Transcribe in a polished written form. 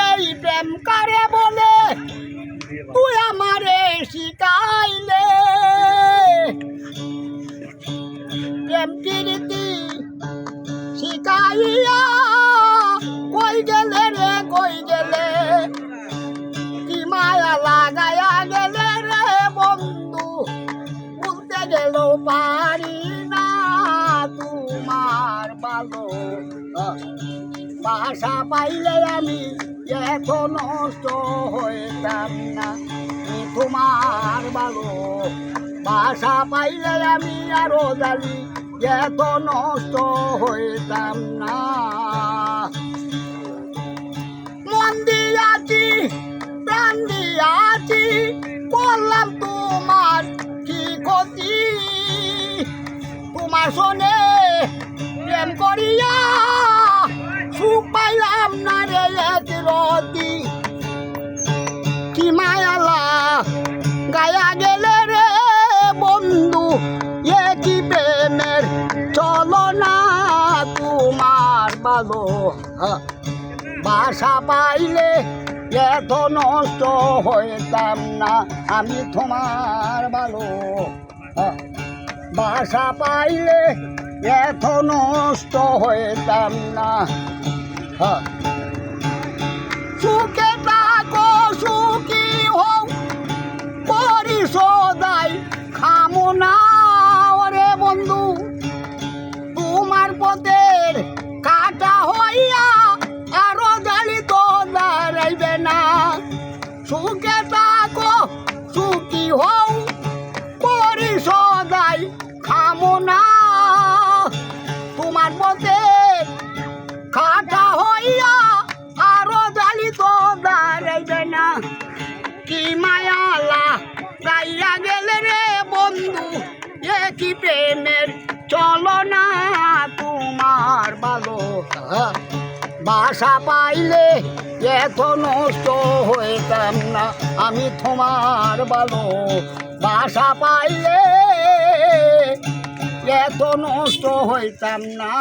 এই প্রেম কারে বলে তুই আমারে শিখাইলে প্রেম প্রীতি শিখাইয়া কই গেলে রে কই গেলে কি মায়া লাগায়া গেলে রে বন্ধু বলতে গেল পারি না তোমার ভালো বাসা পাইলে আমি এত নষ্ট হইতাম না তোমার ভালো বাসা পাইলে আমি আরো জানি এত নষ্ট হইতাম না মন দিয়াছি প্রাণ দিয়াছি বললাম তোমার কি ক্ষতি তোমার শোনে প্রেম করিয়া সুখ পাইলাম না রে এক রতি কি মায়ালা গায়া গেলে রে বন্ধু এ কি প্রেমের চলো না তোমার ভালো বাসা পাইলে এত নষ্ট হইতাম না আমি তোমার ভালো বাসা পাইলে এত নষ্ট হইতাম না সুখে থাকো সুখী হও পরিশোধাই খামো না ওরে বন্ধু তোমার পথের কাটা হইয়া আরো জালি তো দাঁড়াইবে না সুখে থাকো সুখী হও পরিশোধাই খামো না তোমার পথে কাটা হইয়া আরো জালি তো দাঁড়াইবে না কি মায়ালা গাইয়া গেলে রে বন্ধু এ কি প্রেমের চলো না তোমার ভালো বাসা পাইলে এত নষ্ট হইতাম না আমি তোমার ভালো বাসা পাইলে এত নষ্ট হইতাম না।